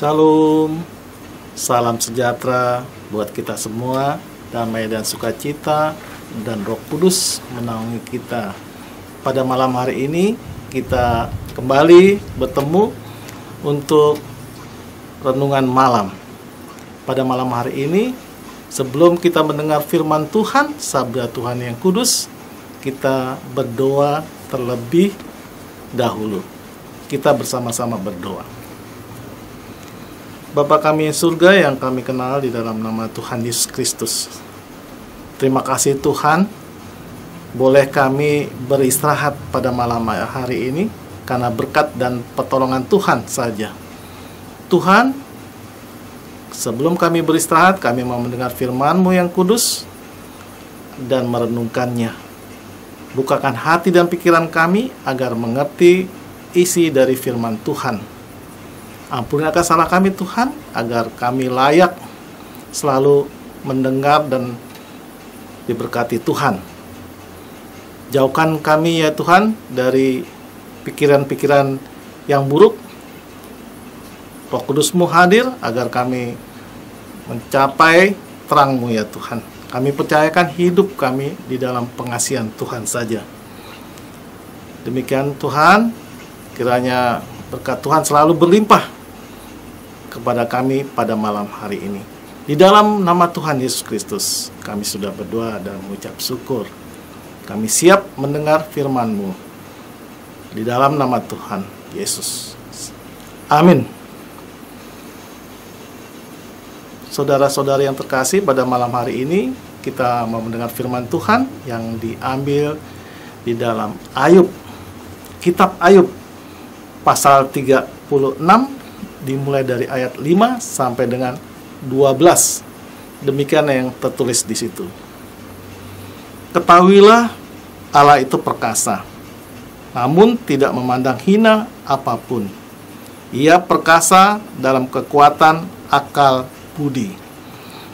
Shalom, salam sejahtera buat kita semua, damai dan sukacita dan Roh Kudus menaungi kita. Pada malam hari ini kita kembali bertemu untuk renungan malam. Pada malam hari ini, sebelum kita mendengar firman Tuhan, sabda Tuhan yang kudus, kita berdoa terlebih dahulu. Kita bersama-sama berdoa. Bapa kami yang surga yang kami kenal di dalam nama Tuhan Yesus Kristus. Terima kasih Tuhan, boleh kami beristirahat pada malam hari ini karena berkat dan pertolongan Tuhan saja. Tuhan, sebelum kami beristirahat, kami mau mendengar firman-Mu yang kudus dan merenungkannya. Bukakan hati dan pikiran kami agar mengerti isi dari firman Tuhan. Ampuni akan salah kami Tuhan, agar kami layak selalu mendengar dan diberkati Tuhan. Jauhkan kami ya Tuhan dari pikiran-pikiran yang buruk. Roh Kudus-Mu hadir agar kami mencapai terang-Mu ya Tuhan. Kami percayakan hidup kami di dalam pengasihan Tuhan saja. Demikian Tuhan, kiranya berkat Tuhan selalu berlimpah kepada kami pada malam hari ini. Di dalam nama Tuhan Yesus Kristus, kami sudah berdoa dan mengucap syukur. Kami siap mendengar firman-Mu. Di dalam nama Tuhan Yesus. Amin. Saudara-saudari yang terkasih, pada malam hari ini kita mau mendengar firman Tuhan yang diambil di dalam Ayub. Kitab Ayub pasal 36 dimulai dari ayat 5 sampai dengan 12. Demikian yang tertulis di situ. Ketahuilah Allah itu perkasa, namun tidak memandang hina apapun. Ia perkasa dalam kekuatan akal budi.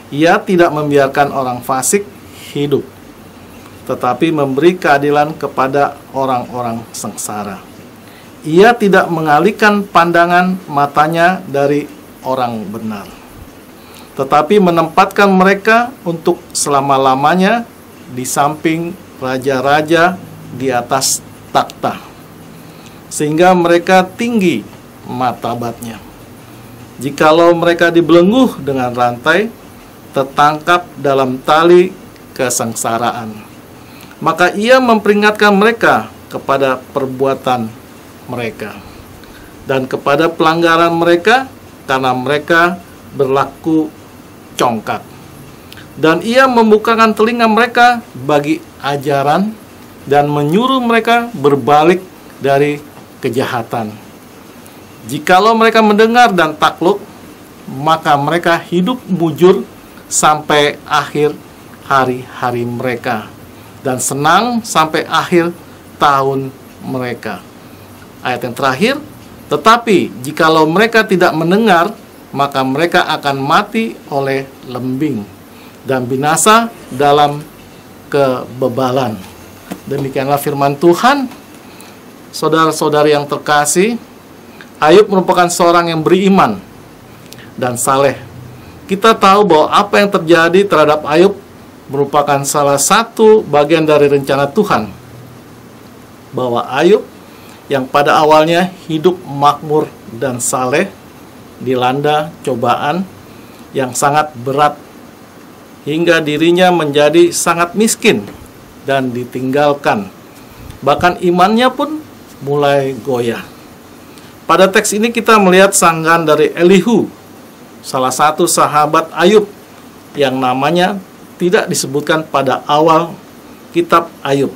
Ia tidak membiarkan orang fasik hidup, tetapi memberi keadilan kepada orang-orang sengsara. Ia tidak mengalihkan pandangan matanya dari orang benar, tetapi menempatkan mereka untuk selama-lamanya di samping raja-raja di atas takhta, sehingga mereka tinggi martabatnya. Jikalau mereka dibelenggu dengan rantai, tertangkap dalam tali kesengsaraan, maka ia memperingatkan mereka kepada perbuatan mereka dan kepada pelanggaran mereka, karena mereka berlaku congkak. Dan ia membukakan telinga mereka bagi ajaran dan menyuruh mereka berbalik dari kejahatan. Jikalau mereka mendengar dan takluk, maka mereka hidup mujur sampai akhir hari-hari mereka, dan senang sampai akhir tahun mereka. Ayat yang terakhir, tetapi jikalau mereka tidak mendengar, maka mereka akan mati oleh lembing dan binasa dalam kebebalan. Demikianlah firman Tuhan. Saudara-saudari yang terkasih, Ayub merupakan seorang yang beriman dan saleh. Kita tahu bahwa apa yang terjadi terhadap Ayub merupakan salah satu bagian dari rencana Tuhan, bahwa Ayub yang pada awalnya hidup makmur dan saleh dilanda cobaan yang sangat berat hingga dirinya menjadi sangat miskin dan ditinggalkan. Bahkan imannya pun mulai goyah. Pada teks ini kita melihat sanggahan dari Elihu, salah satu sahabat Ayub yang namanya tidak disebutkan pada awal kitab Ayub.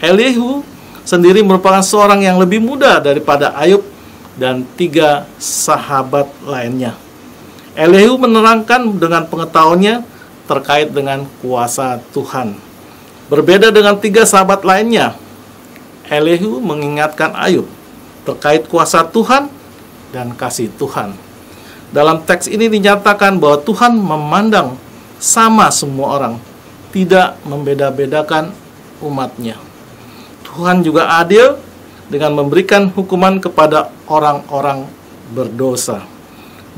Elihu sendiri merupakan seorang yang lebih muda daripada Ayub dan 3 sahabat lainnya. Elihu menerangkan dengan pengetahuannya terkait dengan kuasa Tuhan. Berbeda dengan 3 sahabat lainnya, Elihu mengingatkan Ayub terkait kuasa Tuhan dan kasih Tuhan. Dalam teks ini dinyatakan bahwa Tuhan memandang sama semua orang, tidak membeda-bedakan umatnya. Tuhan juga adil dengan memberikan hukuman kepada orang-orang berdosa.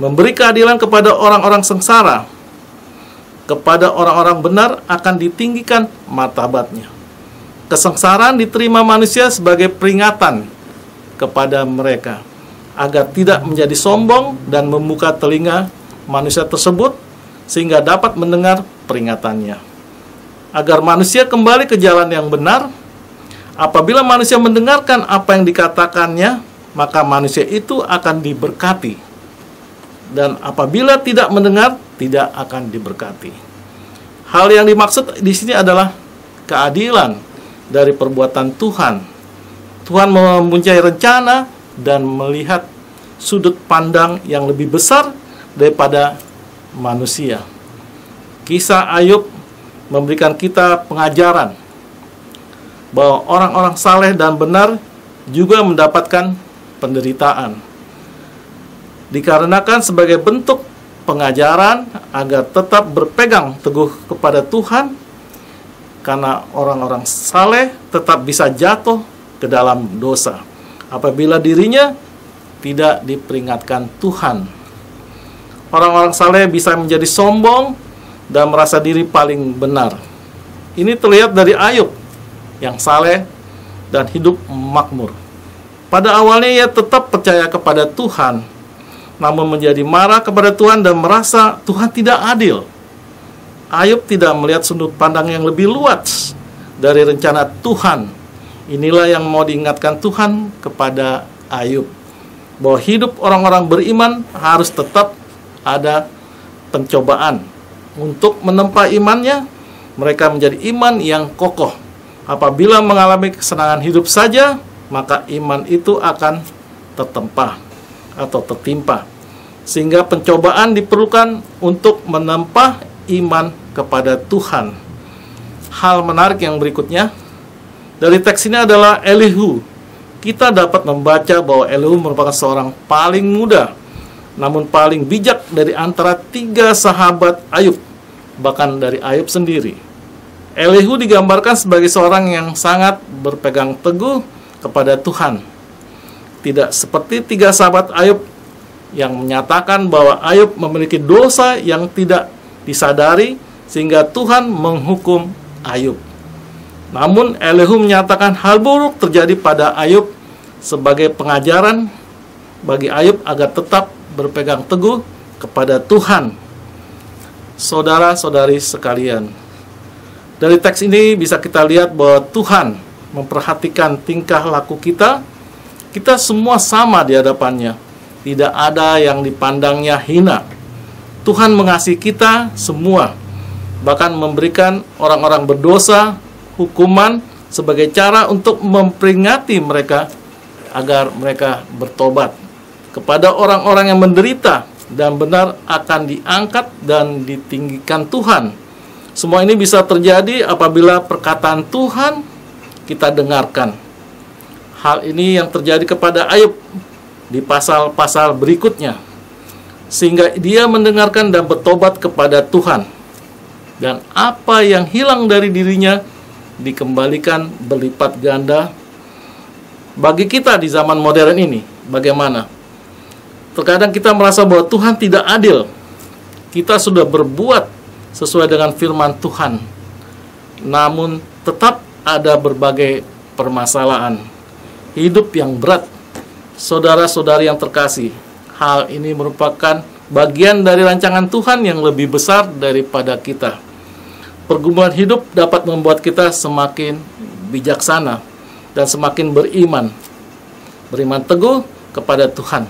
memberi keadilan kepada orang-orang sengsara. Kepada orang-orang benar akan ditinggikan martabatnya. Kesengsaraan diterima manusia sebagai peringatan kepada mereka, agar tidak menjadi sombong dan membuka telinga manusia tersebut, sehingga dapat mendengar peringatannya. Agar manusia kembali ke jalan yang benar. Apabila manusia mendengarkan apa yang dikatakannya, maka manusia itu akan diberkati. Dan apabila tidak mendengar, tidak akan diberkati. Hal yang dimaksud di sini adalah keadilan dari perbuatan Tuhan. Tuhan mempunyai rencana dan melihat sudut pandang yang lebih besar daripada manusia. Kisah Ayub memberikan kita pengajaran bahwa orang-orang saleh dan benar juga mendapatkan penderitaan. Dikarenakan sebagai bentuk pengajaran agar tetap berpegang teguh kepada Tuhan, karena orang-orang saleh tetap bisa jatuh ke dalam dosa apabila dirinya tidak diperingatkan Tuhan. Orang-orang saleh bisa menjadi sombong dan merasa diri paling benar. Ini terlihat dari Ayub yang saleh dan hidup makmur. Pada awalnya ia tetap percaya kepada Tuhan, namun menjadi marah kepada Tuhan dan merasa Tuhan tidak adil. Ayub tidak melihat sudut pandang yang lebih luas dari rencana Tuhan. Inilah yang mau diingatkan Tuhan kepada Ayub, bahwa hidup orang-orang beriman harus tetap ada pencobaan. Untuk menempa imannya, mereka menjadi iman yang kokoh. Apabila mengalami kesenangan hidup saja, maka iman itu akan tertempa atau tertimpa. Sehingga pencobaan diperlukan untuk menempa iman kepada Tuhan. Hal menarik yang berikutnya dari teks ini adalah Elihu. Kita dapat membaca bahwa Elihu merupakan seorang paling muda, namun paling bijak dari antara 3 sahabat Ayub, bahkan dari Ayub sendiri. Elihu digambarkan sebagai seorang yang sangat berpegang teguh kepada Tuhan. Tidak seperti 3 sahabat Ayub yang menyatakan bahwa Ayub memiliki dosa yang tidak disadari sehingga Tuhan menghukum Ayub. Namun Elihu menyatakan hal buruk terjadi pada Ayub sebagai pengajaran bagi Ayub agar tetap berpegang teguh kepada Tuhan. Saudara-saudari sekalian, dari teks ini bisa kita lihat bahwa Tuhan memperhatikan tingkah laku kita. Kita semua sama di hadapannya. Tidak ada yang dipandangnya hina. Tuhan mengasihi kita semua, bahkan memberikan orang-orang berdosa hukuman sebagai cara untuk memperingati mereka agar mereka bertobat. Kepada orang-orang yang menderita dan benar akan diangkat dan ditinggikan Tuhan. Semua ini bisa terjadi apabila perkataan Tuhan kita dengarkan. Hal ini yang terjadi kepada Ayub di pasal-pasal berikutnya, sehingga dia mendengarkan dan bertobat kepada Tuhan. Dan apa yang hilang dari dirinya dikembalikan berlipat ganda. Bagi kita di zaman modern ini, bagaimana? Terkadang kita merasa bahwa Tuhan tidak adil. Kita sudah berbuat sesuai dengan firman Tuhan, namun tetap ada berbagai permasalahan hidup yang berat. Saudara-saudari yang terkasih, hal ini merupakan bagian dari rancangan Tuhan yang lebih besar daripada kita. Pergumulan hidup dapat membuat kita semakin bijaksana dan semakin beriman teguh kepada Tuhan.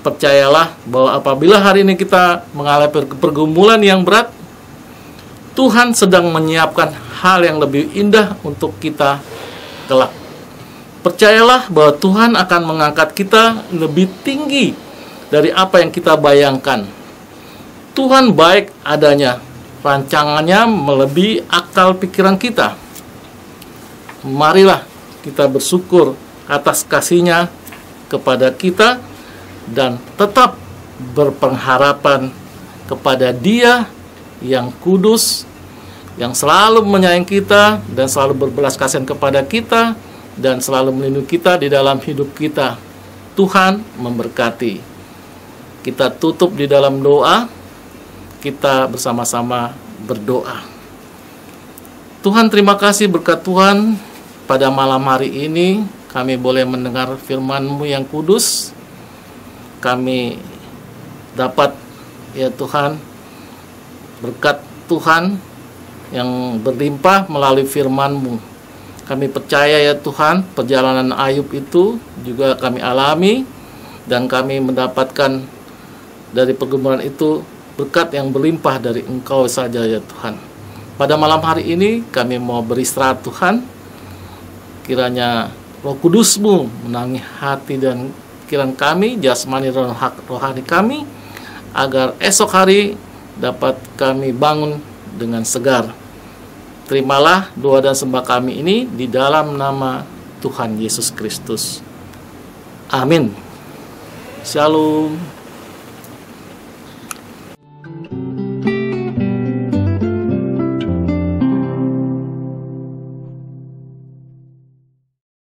Percayalah bahwa apabila hari ini kita mengalami pergumulan yang berat, Tuhan sedang menyiapkan hal yang lebih indah untuk kita kelak. Percayalah bahwa Tuhan akan mengangkat kita lebih tinggi dari apa yang kita bayangkan. Tuhan baik adanya, rancangannya melebihi akal pikiran kita. Marilah kita bersyukur atas kasih-Nya kepada kita dan tetap berpengharapan kepada Dia yang kudus, yang selalu menyayangi kita dan selalu berbelas kasihan kepada kita dan selalu melindungi kita di dalam hidup kita. Tuhan memberkati. Kita tutup di dalam doa. Kita bersama-sama berdoa. Tuhan, terima kasih berkat Tuhan, pada malam hari ini kami boleh mendengar firman-Mu yang kudus. Kami dapat, ya Tuhan, berkat Tuhan yang berlimpah melalui firman-Mu. Kami percaya, ya Tuhan, perjalanan Ayub itu juga kami alami, dan kami mendapatkan dari pergumulan itu berkat yang berlimpah dari Engkau saja, ya Tuhan. Pada malam hari ini kami mau beristirahat, Tuhan. Kiranya Roh Kudus-Mu menangi hati dan pikiran kami, jasmani dan rohani kami, agar esok hari dapat kami bangun dengan segar. Terimalah doa dan sembah kami ini di dalam nama Tuhan Yesus Kristus. Amin. Shalom.